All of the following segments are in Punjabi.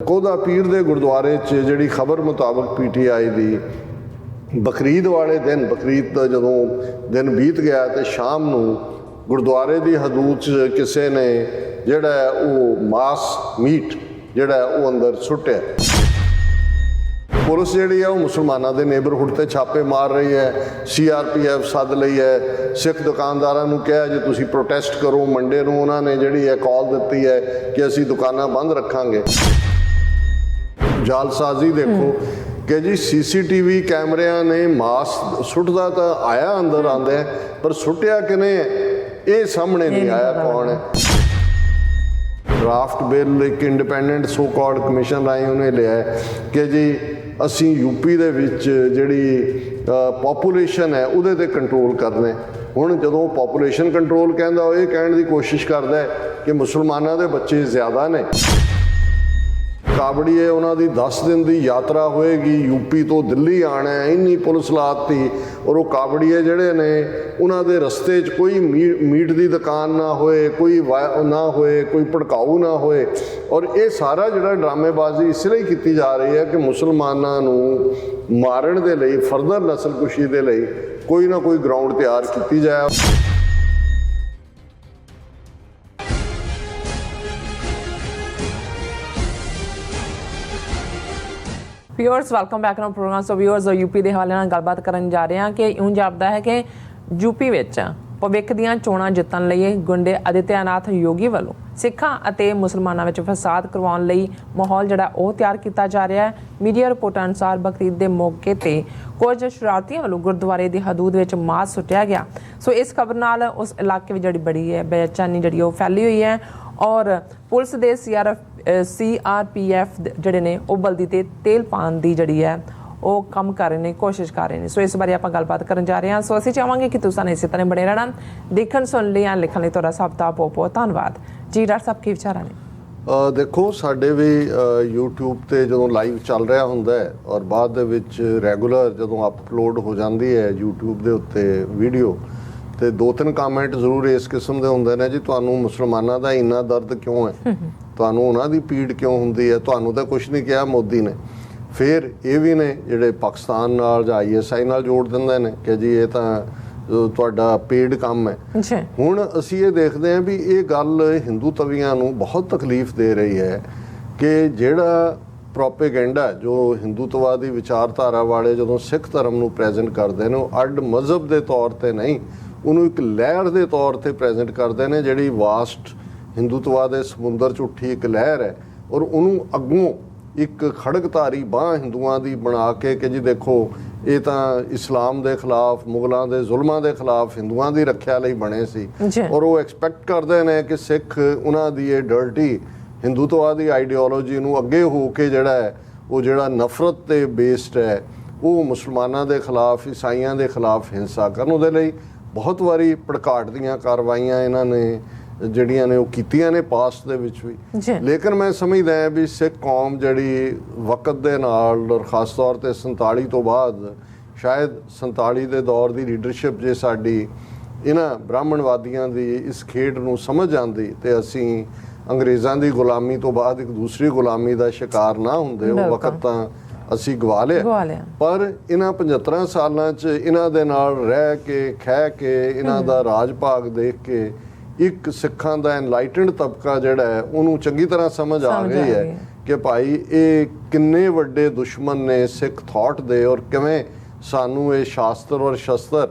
कोदा पीर दे गुरुद्वारे च जिहड़ी खबर मुताबक PTI दी बकरीद वाले दिन बकरीद दा जदों दिन बीत गया तो शाम नूं गुरुद्वारे दी हदूद च किसी ने जिहड़ा वो मास मीट जिहड़ा वो अंदर सुट्टिया। पुलिस जिहड़ी है वो मुसलमानों के नेबरहुड से छापे मार रही है। CRPF सद लई है। सिख दुकानदारां नूं कहा जे तुसीं प्रोटेस्ट करो। मंडे नूं उन्होंने जिहड़ी है कॉल दी है कि असीं दुकानां बंद रखांगे। जालसाजी देखो कि जी CCTV कैमरिਆਂ ने मास सुटदा तो आया अंदर आंदे पर सुटिया किने ये सामने नहीं आया कौन है। ड्राफ्ट बिल एक इंडिपेंडेंट सो कॉल्ड कमीशन राही उन्हें लिया है कि जी असी यूपी दे विच जिहड़ी पॉपूलेशन है उहदे ते कंट्रोल करने। हुण जदों पॉपूलेशन कंट्रोल कहंदा वो ये कहण दी कोशिश करदा है कि मुसलमानां दे बच्चे ज़्यादा ने। काबड़ीए उन्होंने 10 दिन की यात्रा होएगी यूपी तो दिल्ली आना है इन्नी पुलिस लाती और वो काबड़ीए जड़े ने उन्होंने रस्ते कोई मीट की दुकान ना होए कोई ना होए कोई भड़काऊ ना होए। और ये सारा जिहड़ा ड्रामेबाजी इसलिए की जा रही है कि मुसलमानों नूं मारन दे लई फर्दर नस्लकुशी दे लई कोई ना कोई ग्राउंड तैयार की जाए। Viewers welcome back to programme. So viewers UP के हवाले नाल गलबात करन जा रहे हैं कि यूं जापदा है कि यूपी विच भविख दीआं चोणां जितण लई गुंडे आदित्यनाथ योगी वालों सिखां अते मुसलमानां विच फसाद करवाउण लई माहौल जिहड़ा ओह तैयार किया जा रहा है। मीडिया रिपोर्ट अनुसार बकरीद के मौके ते कुछ शरारतियों वालों गुरुद्वारे की हदूद विच मास सुटिया गया। सो इस खबर नाल उस इलाके में जिहड़ी बड़ी है बेचैनी जिहड़ी ओह फैली हुई है और पुलिस दे CRPF जिहड़े ने ओह बल्दी ते तेल पाउण दी जिहड़ी है ਉਹ ਕੰਮ ਕਰ ਰਹੇ ਨੇ ਕੋਸ਼ਿਸ਼ ਕਰ ਰਹੇ ਨੇ। ਸੋ ਇਸ ਬਾਰੇ ਆਪਾਂ ਗੱਲਬਾਤ ਕਰਨ ਜਾ ਰਹੇ ਹਾਂ। ਸੋ ਅਸੀਂ ਚਾਹਾਂਗੇ ਕਿ ਤੁਸੀਂ ਇਸੇ ਤਰ੍ਹਾਂ ਬਣੇ ਰਹਿਣਾ ਦੇਖਣ ਸੁਣ ਲਈ ਜਾਂ ਲਿਖਣ ਲਈ ਤੁਹਾਡਾ ਸਭ ਦਾ ਬਹੁਤ ਬਹੁਤ ਧੰਨਵਾਦ ਜੀ। ਡਾਕਟਰ ਸਾਹਿਬ ਕੀ ਵਿਚਾਰਾਂ ਨੇ? ਦੇਖੋ ਸਾਡੇ ਵੀ YouTube ਤੇ ਜਦੋਂ ਲਾਈਵ ਚੱਲ ਰਿਹਾ ਹੁੰਦਾ ਹੈ ਔਰ ਬਾਅਦ ਦੇ ਵਿੱਚ ਰੈਗੂਲਰ ਜਦੋਂ ਅਪਲੋਡ ਹੋ ਜਾਂਦੀ ਹੈ YouTube ਦੇ ਉੱਤੇ ਵੀਡੀਓ ਤੇ 2-3 ਕਮੈਂਟ ਜ਼ਰੂਰ ਇਸ ਕਿਸਮ ਦੇ ਹੁੰਦੇ ਨੇ ਜੀ ਤੁਹਾਨੂੰ ਮੁਸਲਮਾਨਾਂ ਦਾ ਇੰਨਾ ਦਰਦ ਕਿਉਂ ਹੈ, ਤੁਹਾਨੂੰ ਉਹਨਾਂ ਦੀ ਪੀੜ ਕਿਉਂ ਹੁੰਦੀ ਹੈ, ਤੁਹਾਨੂੰ ਤਾਂ ਕੁਝ ਨਹੀਂ ਕਿਹਾ ਮੋਦੀ ਨੇ। फिर ये भी ने जिहड़े पाकिस्तान नाल जां ISI नाल जोड़ दिंदे ने कि जी ये तां तुहाडा पेड काम है। हुण असीं ये देखदे हां भी ये गल हिंदू तवीआं नूं बहुत तकलीफ दे रही है कि जिहड़ा प्रोपेगेंडा जो हिंदूत्ववादी विचारधारा वाले जदों सिख धर्म नूं प्रेजेंट करदे ने अड मजहब के तौर पर नहीं उन्होंने एक लहर के तौर पर प्रेजेंट करते हैं जिहड़ी वास्ट हिंदूत्व के समुंदर च उठी एक लहर है और उन्होंने अगों एक खड़कधारी बांह हिंदुआं दी बना के कि जी देखो ये तो इस्लाम के खिलाफ मुगलों के जुल्मां के खिलाफ हिंदुआं की रखिया लई बने सी और वो एक्सपैक्ट करते हैं कि सिख उन्हां दी ये डर्टी हिंदूत्ववादी आइडियोलॉजी नूं अगे हो के जिहड़ा है वो जिहड़ा नफरत ते बेस्ड है वो मुसलमानां दे खिलाफ ईसाइयां दे खिलाफ हिंसा करन उहदे लई बहुत वारी भड़काट दीआं कार्रवाइयां इन्हां ने ਜਿਹੜੀਆਂ ਨੇ ਉਹ ਕੀਤੀਆਂ ਨੇ ਪਾਸਟ ਦੇ ਵਿੱਚ ਵੀ। ਲੇਕਿਨ ਮੈਂ ਸਮਝਦਾ ਹਾਂ ਵੀ ਸਿੱਖ ਕੌਮ ਜਿਹੜੀ ਵਕਤ ਦੇ ਨਾਲ ਔਰ ਖਾਸ ਤੌਰ ਤੇ 47 ਤੋਂ ਬਾਅਦ ਸ਼ਾਇਦ 47 ਦੇ ਦੌਰ ਦੀ ਲੀਡਰਸ਼ਿਪ ਜੇ ਸਾਡੀ ਇਹਨਾਂ ਬ੍ਰਾਹਮਣਵਾਦੀਆਂ ਦੀ ਇਸ ਖੇਡ ਨੂੰ ਸਮਝ ਆਉਂਦੀ ਤੇ ਅਸੀਂ ਅੰਗਰੇਜ਼ਾਂ ਦੀ ਗੁਲਾਮੀ ਤੋਂ ਬਾਅਦ ਇੱਕ ਦੂਸਰੀ ਗੁਲਾਮੀ ਦਾ ਸ਼ਿਕਾਰ ਨਾ ਹੁੰਦੇ। ਉਹ ਵਕਤ ਤਾਂ ਅਸੀਂ ਗਵਾ ਲਿਆ ਪਰ ਇਹਨਾਂ 75 ਸਾਲਾਂ 'ਚ ਇਹਨਾਂ ਦੇ ਨਾਲ ਰਹਿ ਕੇ ਖਹਿ ਕੇ ਇਹਨਾਂ ਦਾ ਰਾਜ ਭਾਗ ਦੇਖ ਕੇ ਇੱਕ ਸਿੱਖਾਂ ਦਾ ਐਨਲਾਈਟਨਡ ਤਬਕਾ ਜਿਹੜਾ ਹੈ ਉਹਨੂੰ ਚੰਗੀ ਤਰ੍ਹਾਂ ਸਮਝ ਆ ਗਈ ਹੈ ਕਿ ਭਾਈ ਇਹ ਕਿੰਨੇ ਵੱਡੇ ਦੁਸ਼ਮਣ ਨੇ ਸਿੱਖ ਥਾਟ ਦੇ ਔਰ ਕਿਵੇਂ ਸਾਨੂੰ ਇਹ ਸ਼ਾਸਤਰ ਔਰ ਸ਼ਸਤਰ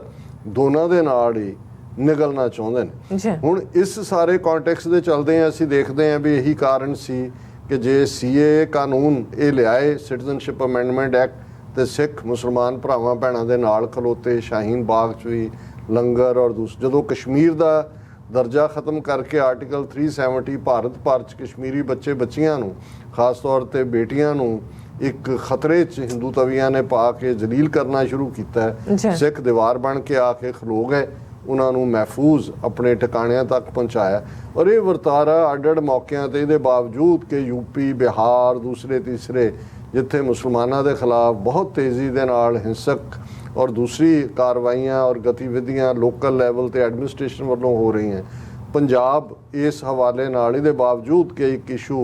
ਦੋਨਾਂ ਦੇ ਨਾਲ ਹੀ ਨਿਗਲਣਾ ਚਾਹੁੰਦੇ ਨੇ। ਹੁਣ ਇਸ ਸਾਰੇ ਕੰਟੈਕਸਟ ਦੇ ਚੱਲਦੇ ਹਾਂ ਅਸੀਂ ਦੇਖਦੇ ਹਾਂ ਵੀ ਇਹੀ ਕਾਰਨ ਸੀ ਕਿ ਜੇ CAA ਕਾਨੂੰਨ ਇਹ ਲਿਆਏ ਸਿਟੀਜ਼ਨਸ਼ਿਪ ਅਮੈਂਡਮੈਂਟ ਐਕਟ ਤੇ ਸਿੱਖ ਮੁਸਲਮਾਨ ਭਰਾਵਾਂ ਭੈਣਾਂ ਦੇ ਨਾਲ ਖਲੋਤੇ ਸ਼ਾਹੀਨ ਬਾਗ 'ਚ ਵੀ ਲੰਗਰ ਔਰ ਜਦੋਂ ਕਸ਼ਮੀਰ ਦਾ दर्जा ख़त्म करके आर्टिकल 370 भारत भर च कश्मीरी बच्चे बच्चियां नूं खास तौर पर बेटियां नूं एक खतरे च हिंदू तवीआं ने पा के जलील करना शुरू किया है। सिख दीवार बन के आके खलो गए उन्होंने महफूज अपने ठिकाणियां तक पहुँचाया और ये वरतारा अड अड मौकों पर ये बावजूद कि यूपी बिहार दूसरे तीसरे जिथे मुसलमानों के खिलाफ बहुत तेज़ी के नाल हिंसक और दूसरी कार्रवाइयाँ और गतिविधियाँ लोकल लैवल ते एडमिनिस्ट्रेशन वालों हो रही हैं पंजाब इस हवाले नाल दे बावजूद कि एक इशू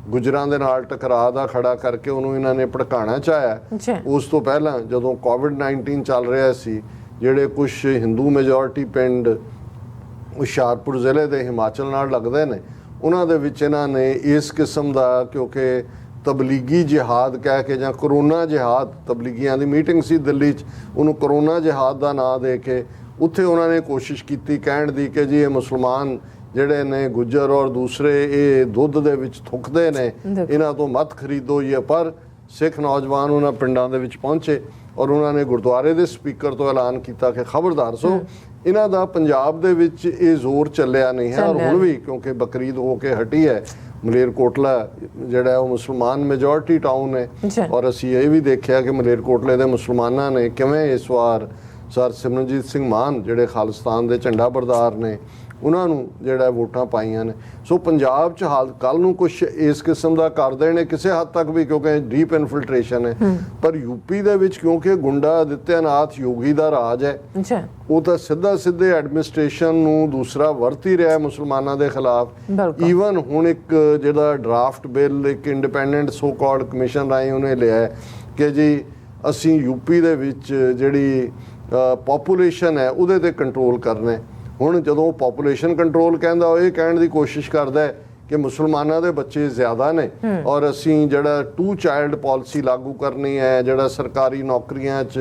ਗੁਜਰਾਂ ਦੇ ਨਾਲ ਟਕਰਾਅ ਦਾ ਖੜਾ ਕਰਕੇ ਉਹਨੂੰ ਇਹਨਾਂ ਨੇ ਭੜਕਾਉਣਾ ਚਾਹਿਆ। ਉਸ ਤੋਂ ਪਹਿਲਾਂ ਜਦੋਂ ਕੋਵਿਡ-19 ਚੱਲ ਰਿਹਾ ਸੀ, ਜਿਹੜੇ ਕੁਝ ਹਿੰਦੂ ਮੈਜੋਰਿਟੀ ਪਿੰਡ ਹੁਸ਼ਿਆਰਪੁਰ ਜ਼ਿਲ੍ਹੇ ਦੇ ਹਿਮਾਚਲ ਨਾਲ ਲੱਗਦੇ ਨੇ, ਉਹਨਾਂ ਦੇ ਵਿੱਚ ਇਹਨਾਂ ਨੇ ਇਸ ਕਿਸਮ ਦਾ, ਕਿਉਂਕਿ ਤਬਲੀਗੀ ਜਿਹਾਦ ਕਹਿ ਕੇ ਜਾਂ ਕਰੋਨਾ ਜਿਹਾਦ, ਤਬਲੀਗੀਆਂ ਦੀ ਮੀਟਿੰਗ ਸੀ ਦਿੱਲੀ 'ਚ, ਉਹਨੂੰ ਕਰੋਨਾ ਜਿਹਾਦ ਦਾ ਨਾਂ ਦੇ ਕੇ ਉੱਥੇ ਉਹਨਾਂ ਨੇ ਕੋਸ਼ਿਸ਼ ਕੀਤੀ ਕਹਿਣ ਦੀ ਕਿ ਜੀ ਇਹ ਮੁਸਲਮਾਨ ਜਿਹੜੇ ਨੇ ਗੁੱਜਰ ਔਰ ਦੂਸਰੇ ਇਹ ਦੁੱਧ ਦੇ ਵਿੱਚ ਥੁੱਕਦੇ ਨੇ, ਇਹਨਾਂ ਤੋਂ ਮਤ ਖਰੀਦੋ ਇਹ। ਪਰ ਸਿੱਖ ਨੌਜਵਾਨ ਉਹਨਾਂ ਪਿੰਡਾਂ ਦੇ ਵਿੱਚ ਪਹੁੰਚੇ ਔਰ ਉਹਨਾਂ ਨੇ ਗੁਰਦੁਆਰੇ ਦੇ ਸਪੀਕਰ ਤੋਂ ਐਲਾਨ ਕੀਤਾ ਕਿ ਖਬਰਦਾਰ। ਸੋ ਇਹਨਾਂ ਦਾ ਪੰਜਾਬ ਦੇ ਵਿੱਚ ਇਹ ਜ਼ੋਰ ਚੱਲਿਆ ਨਹੀਂ ਹੈ। ਔਰ ਹੁਣ ਵੀ ਕਿਉਂਕਿ ਬਕਰੀਦ ਹੋ ਕੇ ਹਟੀ ਹੈ, ਮਲੇਰਕੋਟਲਾ ਜਿਹੜਾ ਉਹ ਮੁਸਲਮਾਨ ਮੈਜੋਰਿਟੀ ਟਾਊਨ ਹੈ, ਔਰ ਅਸੀਂ ਇਹ ਵੀ ਦੇਖਿਆ ਕਿ ਮਲੇਰਕੋਟਲੇ ਦੇ ਮੁਸਲਮਾਨਾਂ ਨੇ ਕਿਵੇਂ ਇਸ ਵਾਰ ਸਰ ਸਿਮਰਨਜੀਤ ਸਿੰਘ ਮਾਨ ਜਿਹੜੇ ਖਾਲਿਸਤਾਨ ਦੇ ਝੰਡਾ ਬਰਦਾਰ ਨੇ, ਉਹਨਾਂ ਨੂੰ ਜਿਹੜਾ ਵੋਟਾਂ ਪਾਈਆਂ ਨੇ। ਸੋ ਪੰਜਾਬ 'ਚ ਹਾਲ ਕੱਲ੍ਹ ਨੂੰ ਕੁਛ ਇਸ ਕਿਸਮ ਦਾ ਕਰਦੇ ਨੇ ਕਿਸੇ ਹੱਦ ਤੱਕ ਵੀ, ਕਿਉਂਕਿ ਡੀਪ ਇਨਫਿਲਟ੍ਰੇਸ਼ਨ ਹੈ। ਪਰ ਯੂਪੀ ਦੇ ਵਿੱਚ ਕਿਉਂਕਿ ਗੁੰਡਾ ਆਦਿੱਤਿਆਨਾਥ ਯੋਗੀ ਦਾ ਰਾਜ ਹੈ, ਉਹ ਤਾਂ ਸਿੱਧੇ ਐਡਮਿਨਿਸਟ੍ਰੇਸ਼ਨ ਨੂੰ ਦੂਸਰਾ ਵਰਤ ਹੀ ਰਿਹਾ ਮੁਸਲਮਾਨਾਂ ਦੇ ਖਿਲਾਫ। ਈਵਨ ਹੁਣ ਇੱਕ ਜਿਹੜਾ ਡਰਾਫਟ ਬਿੱਲ ਇੱਕ ਇੰਡੀਪੈਂਡੈਂਟ ਸੋ ਕਾਲਡ ਕਮਿਸ਼ਨ ਰਾਹੀਂ ਉਹਨੇ ਲਿਆ ਕਿ ਜੀ ਅਸੀਂ ਯੂਪੀ ਦੇ ਵਿੱਚ ਜਿਹੜੀ ਪੋਪੂਲੇਸ਼ਨ ਹੈ ਉਹਦੇ 'ਤੇ ਕੰਟਰੋਲ ਕਰਨਾ। ਹੁਣ ਜਦੋਂ ਪੋਪੂਲੇਸ਼ਨ ਕੰਟਰੋਲ ਕਹਿੰਦਾ, ਉਹ ਇਹ ਕਹਿਣ ਦੀ ਕੋਸ਼ਿਸ਼ ਕਰਦਾ ਹੈ ਕਿ ਮੁਸਲਮਾਨਾਂ ਦੇ ਬੱਚੇ ਜ਼ਿਆਦਾ ਨੇ ਔਰ ਅਸੀਂ ਜਿਹੜਾ 2 ਚਾਈਲਡ ਪਾਲਿਸੀ ਲਾਗੂ ਕਰਨੀ ਹੈ, ਜਿਹੜਾ ਸਰਕਾਰੀ ਨੌਕਰੀਆਂ 'ਚ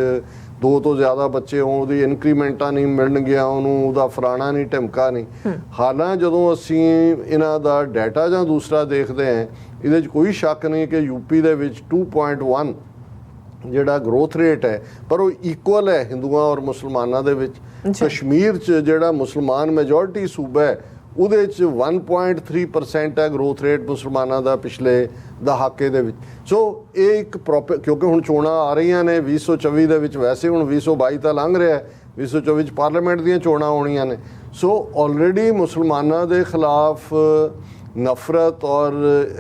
2 ਤੋਂ ਜ਼ਿਆਦਾ ਬੱਚੇ ਹੋਣ, ਉਹਦੀ ਇਨਕਰੀਮੈਂਟਾਂ ਨਹੀਂ ਮਿਲਣਗੀਆਂ, ਉਹਨੂੰ ਉਹਦਾ ਫਲਾਣਾ ਨਹੀਂ ਢਿਮਕਾ ਨਹੀਂ। ਹਾਲਾਂਕਿ ਜਦੋਂ ਅਸੀਂ ਇਹਨਾਂ ਦਾ ਡਾਟਾ ਜਾਂ ਦੂਸਰਾ ਦੇਖਦੇ ਹਾਂ, ਇਹਦੇ 'ਚ ਕੋਈ ਸ਼ੱਕ ਨਹੀਂ ਕਿ ਯੂਪੀ ਦੇ ਵਿੱਚ 2.1 ਜਿਹੜਾ ਗਰੋਥ ਰੇਟ ਹੈ, ਪਰ ਉਹ ਇਕੁਅਲ ਹੈ ਹਿੰਦੂਆਂ ਔਰ ਮੁਸਲਮਾਨਾਂ ਦੇ ਵਿੱਚ। ਕਸ਼ਮੀਰ 'ਚ ਜਿਹੜਾ ਮੁਸਲਮਾਨ ਮੈਜੋਰਿਟੀ ਸੂਬਾ ਹੈ, ਉਹਦੇ 'ਚ 1.3% ਹੈ ਗਰੋਥ ਰੇਟ ਮੁਸਲਮਾਨਾਂ ਦਾ ਪਿਛਲੇ ਦਹਾਕੇ ਦੇ ਵਿੱਚ। ਸੋ ਇਹ ਇੱਕ ਪ੍ਰੋਪਰ, ਕਿਉਂਕਿ ਹੁਣ ਚੋਣਾਂ ਆ ਰਹੀਆਂ ਨੇ 2024 ਦੇ ਵਿੱਚ, ਵੈਸੇ ਹੁਣ 2022 ਤਾਂ ਲੰਘ ਰਿਹਾ, 2024 'ਚ ਪਾਰਲੀਮੈਂਟ ਦੀਆਂ ਚੋਣਾਂ ਹੋਣੀਆਂ ਨੇ। ਸੋ ਆਲਰੇਡੀ ਮੁਸਲਮਾਨਾਂ ਦੇ ਖਿਲਾਫ ਨਫ਼ਰਤ ਔਰ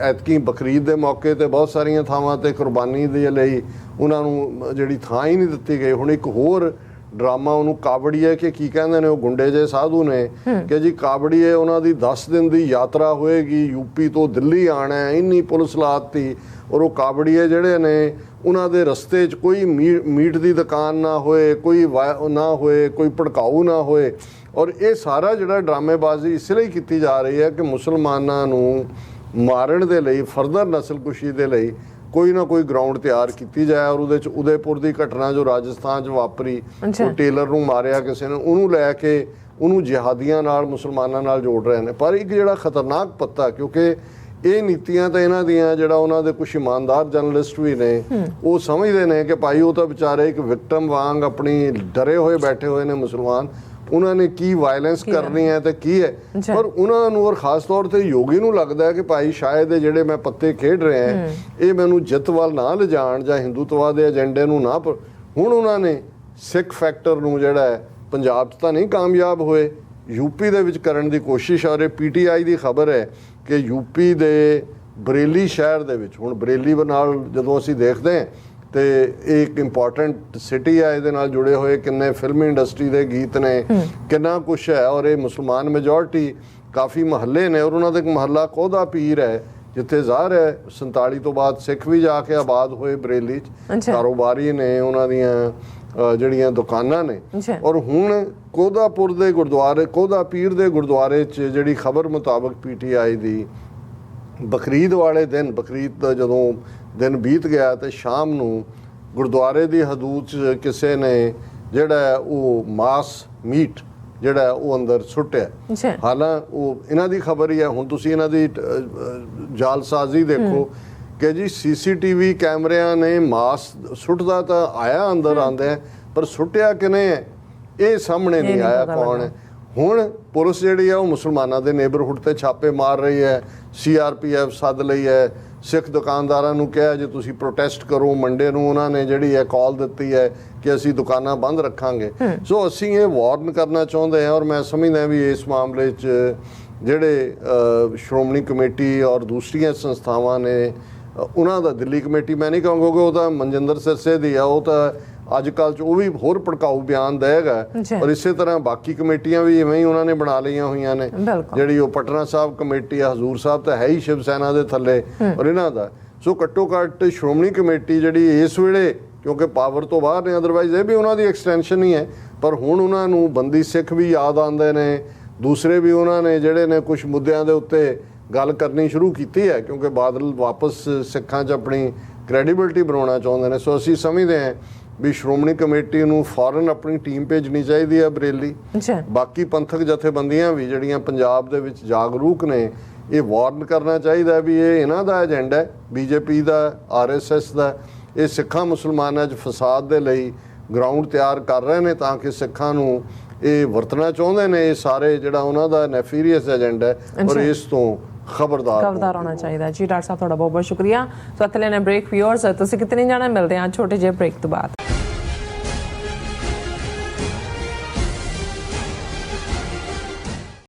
ਐਤਕੀ ਬਕਰੀਦ ਦੇ ਮੌਕੇ 'ਤੇ ਬਹੁਤ ਸਾਰੀਆਂ ਥਾਵਾਂ 'ਤੇ ਕੁਰਬਾਨੀ ਦੇ ਲਈ ਉਹਨਾਂ ਨੂੰ ਜਿਹੜੀ ਥਾਂ ਹੀ ਨਹੀਂ ਦਿੱਤੀ ਗਈ। ਹੁਣ ਇੱਕ ਹੋਰ ਡਰਾਮਾ ਉਹਨੂੰ ਕਾਵੜੀਏ ਕਿ ਕੀ ਕਹਿੰਦੇ ਨੇ, ਉਹ ਗੁੰਡੇ ਜਿਹੇ ਸਾਧੂ ਨੇ ਕਿ ਜੀ ਕਾਵੜੀਏ ਉਹਨਾਂ ਦੀ 10 ਦਿਨ ਦੀ ਯਾਤਰਾ ਹੋਏਗੀ, ਯੂਪੀ ਤੋਂ ਦਿੱਲੀ ਆਣਾ, ਇੰਨੀ ਪੁਲਿਸ ਲਾਤੀ। ਔਰ ਉਹ ਕਾਵੜੀਏ ਜਿਹੜੇ ਨੇ ਉਹਨਾਂ ਦੇ ਰਸਤੇ 'ਚ ਕੋਈ ਮੀਟ ਦੀ ਦੁਕਾਨ ਨਾ ਹੋਏ, ਕੋਈ ਨਾ ਹੋਏ, ਕੋਈ ਭੜਕਾਊ ਨਾ ਹੋਏ। ਔਰ ਇਹ ਸਾਰਾ ਜਿਹੜਾ ਡਰਾਮੇਬਾਜ਼ੀ ਇਸ ਲਈ ਕੀਤੀ ਜਾ ਰਹੀ ਹੈ ਕਿ ਮੁਸਲਮਾਨਾਂ ਨੂੰ ਮਾਰਨ ਦੇ ਲਈ, ਫਰਦਰ ਨਸਲਕੁਸ਼ੀ ਦੇ ਲਈ ਕੋਈ ਨਾ ਕੋਈ ਗਰਾਊਂਡ ਤਿਆਰ ਕੀਤੀ ਜਾਏ। ਔਰ ਉਹਦੇ 'ਚ ਉਦੈਪੁਰ ਦੀ ਘਟਨਾ ਜੋ ਰਾਜਸਥਾਨ 'ਚ ਵਾਪਰੀ, ਉਹ ਟੇਲਰ ਨੂੰ ਮਾਰਿਆ ਕਿਸੇ ਨੇ, ਉਹਨੂੰ ਲੈ ਕੇ ਉਹਨੂੰ ਜਿਹਾਦੀਆਂ ਨਾਲ, ਮੁਸਲਮਾਨਾਂ ਨਾਲ ਜੋੜ ਰਹੇ ਨੇ। ਪਰ ਇੱਕ ਜਿਹੜਾ ਖਤਰਨਾਕ ਪੱਤਾ, ਕਿਉਂਕਿ ਇਹ ਨੀਤੀਆਂ ਤਾਂ ਇਹਨਾਂ ਦੀਆਂ, ਜਿਹੜਾ ਉਹਨਾਂ ਦੇ ਕੁਝ ਇਮਾਨਦਾਰ ਜਰਨਲਿਸਟ ਵੀ ਨੇ, ਉਹ ਸਮਝਦੇ ਨੇ ਕਿ ਭਾਈ ਉਹ ਤਾਂ ਵਿਚਾਰੇ ਇੱਕ ਵਿਕਟਮ ਵਾਂਗ ਆਪਣੀ ਡਰੇ ਹੋਏ ਬੈਠੇ ਹੋਏ ਨੇ ਮੁਸਲਮਾਨ, ਉਹਨਾਂ ਨੇ ਕੀ ਵਾਇਲੈਂਸ ਕਰਨੀ ਹੈ ਤੇ ਕੀ ਹੈ। ਪਰ ਉਹਨਾਂ ਨੂੰ, ਔਰ ਖਾਸ ਤੌਰ ਤੇ ਯੋਗੀ ਨੂੰ ਲੱਗਦਾ ਹੈ ਕਿ ਭਾਈ ਸ਼ਾਇਦ ਇਹ ਜਿਹੜੇ ਮੈਂ ਪੱਤੇ ਖੇਡ ਰਹੇ ਹਾਂ, ਇਹ ਮੈਨੂੰ ਜਿੱਤ ਵੱਲ ਨਾ ਲਿਜਾਣ ਜਾਂ ਹਿੰਦੂਤਵਾ ਦੇ ਏਜੰਡੇ ਨੂੰ ਨਾ। ਹੁਣ ਉਹਨਾਂ ਨੇ ਸਿੱਖ ਫੈਕਟਰ ਨੂੰ ਜਿਹੜਾ ਹੈ ਪੰਜਾਬ 'ਚ ਤਾਂ ਨਹੀਂ ਕਾਮਯਾਬ ਹੋਏ, ਯੂਪੀ ਦੇ ਵਿੱਚ ਕਰਨ ਦੀ ਕੋਸ਼ਿਸ਼। ਔਰ ਇਹ PTI ਦੀ ਖਬਰ ਹੈ ਕਿ ਯੂਪੀ ਦੇ ਬਰੇਲੀ ਸ਼ਹਿਰ ਦੇ ਵਿੱਚ, ਹੁਣ ਬਰੇਲੀ ਨਾਲ ਜਦੋਂ ਅਸੀਂ ਦੇਖਦੇ ਹਾਂ ਤੇ ਇਹ ਇੱਕ ਇੰਪੋਰਟੈਂਟ ਸਿਟੀ ਹੈ, ਇਹਦੇ ਨਾਲ ਜੁੜੇ ਹੋਏ ਕਿੰਨੇ ਫਿਲਮ ਇੰਡਸਟਰੀ ਦੇ ਗੀਤ ਨੇ, ਕਿੰਨਾ ਕੁਛ ਹੈ। ਔਰ ਇਹ ਮੁਸਲਮਾਨ ਮੈਜੋਰਿਟੀ ਕਾਫੀ ਮਹੱਲੇ ਨੇ, ਔਰ ਉਹਨਾਂ ਦਾ ਇੱਕ ਮਹੱਲਾ ਕੋਹਦਾ ਪੀਰ ਹੈ ਜਿੱਥੇ ਜ਼ਾਹਰ ਹੈ 47 ਤੋਂ ਬਾਅਦ ਸਿੱਖ ਵੀ ਜਾ ਕੇ ਆਬਾਦ ਹੋਏ ਬਰੇਲੀ 'ਚ, ਕਾਰੋਬਾਰੀ ਨੇ, ਉਹਨਾਂ ਦੀਆਂ ਜਿਹੜੀਆਂ ਦੁਕਾਨਾਂ ਨੇ। ਔਰ ਹੁਣ ਕੋਹਦਾਪੁਰ ਦੇ ਗੁਰਦੁਆਰੇ, ਕੋਹਦਾ ਪੀਰ ਦੇ ਗੁਰਦੁਆਰੇ 'ਚ ਜਿਹੜੀ ਖਬਰ ਮੁਤਾਬਕ PTI ਦੀ, ਬਕਰੀਦ ਵਾਲੇ ਦਿਨ, ਬਕਰੀਦ ਦਾ ਜਦੋਂ ਦਿਨ ਬੀਤ ਗਿਆ ਤੇ ਸ਼ਾਮ ਨੂੰ ਗੁਰਦੁਆਰੇ ਦੀ ਹਦੂਦ 'ਚ ਕਿਸੇ ਨੇ ਜਿਹੜਾ ਉਹ ਮਾਸ ਮੀਟ ਜਿਹੜਾ ਉਹ ਅੰਦਰ ਸੁੱਟਿਆ। ਹਾਲਾਂਕਿ ਉਹ ਇਹਨਾਂ ਦੀ ਖਬਰ ਹੀ ਹੈ। ਹੁਣ ਤੁਸੀਂ ਇਹਨਾਂ ਦੀ ਜਾਲਸਾਜ਼ੀ ਦੇਖੋ ਕਿ ਜੀ CCTV ਕੈਮਰਿਆਂ ਨੇ ਮਾਸ ਸੁੱਟਦਾ ਤਾਂ ਆਇਆ ਅੰਦਰ ਆਉਂਦਾ, ਪਰ ਸੁੱਟਿਆ ਕਿਨੇ ਹੈ ਇਹ ਸਾਹਮਣੇ ਨਹੀਂ ਆਇਆ ਕੌਣ ਹੈ। ਹੁਣ ਪੁਲਿਸ ਜਿਹੜੀ ਹੈ ਉਹ ਮੁਸਲਮਾਨਾਂ ਦੇ ਨੇਬਰਹੁੱਡ ਤੇ ਛਾਪੇ ਮਾਰ ਰਹੀ ਹੈ, CRPF ਸੱਦ ਲਈ ਹੈ, ਸਿੱਖ ਦੁਕਾਨਦਾਰਾਂ ਨੂੰ ਕਿਹਾ ਜੇ ਤੁਸੀਂ ਪ੍ਰੋਟੈਸਟ ਕਰੋ। ਮੰਡੇ ਨੂੰ ਉਹਨਾਂ ਨੇ ਜਿਹੜੀ ਹੈ ਕਾਲ ਦਿੱਤੀ ਹੈ ਕਿ ਅਸੀਂ ਦੁਕਾਨਾਂ ਬੰਦ ਰੱਖਾਂਗੇ। ਸੋ ਅਸੀਂ ਇਹ ਵਾਰਨ ਕਰਨਾ ਚਾਹੁੰਦੇ ਹਾਂ, ਔਰ ਮੈਂ ਸਮਝਦਾ ਵੀ ਇਸ ਮਾਮਲੇ 'ਚ ਜਿਹੜੇ ਸ਼੍ਰੋਮਣੀ ਕਮੇਟੀ ਔਰ ਦੂਸਰੀਆਂ ਸੰਸਥਾਵਾਂ ਨੇ ਉਹਨਾਂ ਦਾ ਦਿੱਲੀ ਕਮੇਟੀ ਮੈਂ ਨਹੀਂ ਕਹਾਂਗਾ ਕਿ ਉਹ ਤਾਂ ਮਨਜਿੰਦਰ ਸਿਰਸੇ ਦੀ ਆ, ਉਹ ਤਾਂ ਅੱਜ ਕੱਲ੍ਹ 'ਚ ਉਹ ਵੀ ਹੋਰ ਭੜਕਾਊ ਬਿਆਨ ਦੇਗਾ। ਔਰ ਇਸੇ ਤਰ੍ਹਾਂ ਬਾਕੀ ਕਮੇਟੀਆਂ ਵੀ ਇਵੇਂ ਹੀ ਉਹਨਾਂ ਨੇ ਬਣਾ ਲਈਆਂ ਹੋਈਆਂ ਨੇ। ਜਿਹੜੀ ਉਹ ਪਟਨਾ ਸਾਹਿਬ ਕਮੇਟੀ ਆ, ਹਜ਼ੂਰ ਸਾਹਿਬ ਤਾਂ ਹੈ ਹੀ ਸ਼ਿਵ ਸੈਨਾ ਦੇ ਥੱਲੇ, ਔਰ ਇਹਨਾਂ ਦਾ ਸੋ ਘੱਟੋ ਘੱਟ ਸ਼੍ਰੋਮਣੀ ਕਮੇਟੀ ਜਿਹੜੀ ਇਸ ਵੇਲੇ ਕਿਉਂਕਿ ਪਾਵਰ ਤੋਂ ਬਾਹਰ ਨੇ, ਅਦਰਵਾਈਜ਼ ਇਹ ਵੀ ਉਹਨਾਂ ਦੀ ਐਕਸਟੈਂਸ਼ਨ ਹੀ ਹੈ, ਪਰ ਹੁਣ ਉਹਨਾਂ ਨੂੰ ਬੰਦੀ ਸਿੱਖ ਵੀ ਯਾਦ ਆਉਂਦੇ ਨੇ, ਦੂਸਰੇ ਵੀ ਉਹਨਾਂ ਨੇ ਜਿਹੜੇ ਨੇ ਕੁਝ ਮੁੱਦਿਆਂ ਦੇ ਉੱਤੇ ਗੱਲ ਕਰਨੀ ਸ਼ੁਰੂ ਕੀਤੀ ਹੈ ਕਿਉਂਕਿ ਬਾਦਲ ਵਾਪਸ ਸਿੱਖਾਂ 'ਚ ਆਪਣੀ ਕ੍ਰੈਡੀਬਿਲਿਟੀ ਬਣਾਉਣਾ ਚਾਹੁੰਦੇ ਨੇ। ਸੋ ਅਸੀਂ ਸਮਝਦੇ ਹਾਂ ਵੀ ਸ਼੍ਰੋਮਣੀ ਕਮੇਟੀ ਨੂੰ ਫੌਰਨ ਆਪਣੀ ਟੀਮ ਭੇਜਣੀ ਚਾਹੀਦੀ ਹੈ ਬਰੇਲੀ। ਬਾਕੀ ਪੰਥਕ ਜਥੇਬੰਦੀਆਂ ਵੀ ਜਿਹੜੀਆਂ ਪੰਜਾਬ ਦੇ ਵਿੱਚ ਜਾਗਰੂਕ ਨੇ, ਇਹ ਵਾਰਨ ਕਰਨਾ ਚਾਹੀਦਾ ਵੀ ਇਹ ਇਹਨਾਂ ਦਾ ਏਜੰਡਾ ਹੈ, ਬੀਜੇਪੀ ਦਾ, ਆਰਐਸਐਸ ਦਾ। ਇਹ ਸਿੱਖਾਂ ਮੁਸਲਮਾਨਾਂ 'ਚ ਫਸਾਦ ਦੇ ਲਈ ਗਰਾਊਂਡ ਤਿਆਰ ਕਰ ਰਹੇ ਨੇ ਤਾਂ ਕਿ ਸਿੱਖਾਂ ਨੂੰ ਇਹ ਵਰਤਣਾ ਚਾਹੁੰਦੇ ਨੇ। ਇਹ ਸਾਰੇ ਜਿਹੜਾ ਉਹਨਾਂ ਦਾ ਨੈਫੀਰੀਅਸ ਏਜੰਡਾ ਹੈ, ਔਰ ਇਸ ਤੋਂ ਖਬਰਦਾਰ ਹੋਣਾ ਚਾਹੀਦਾ। ਜੀ ਡਾਕਟਰ ਸਾਹਿਬ ਤੁਹਾਡਾ ਬਹੁਤ ਬਹੁਤ ਸ਼ੁਕਰੀਆ। ਸੋ ਇੱਥੇ ਲੈਣਾ ਬ੍ਰੇਕ। ਵਿਊਅਰਸ ਤੁਸੀਂ ਕਿਤੇ ਨਹੀਂ ਜਾਣਾ, ਮਿਲਦੇ ਹਾਂ ਛੋਟੇ ਜਿਹੇ ਬ੍ਰੇਕ ਤੋਂ ਬਾਅਦ।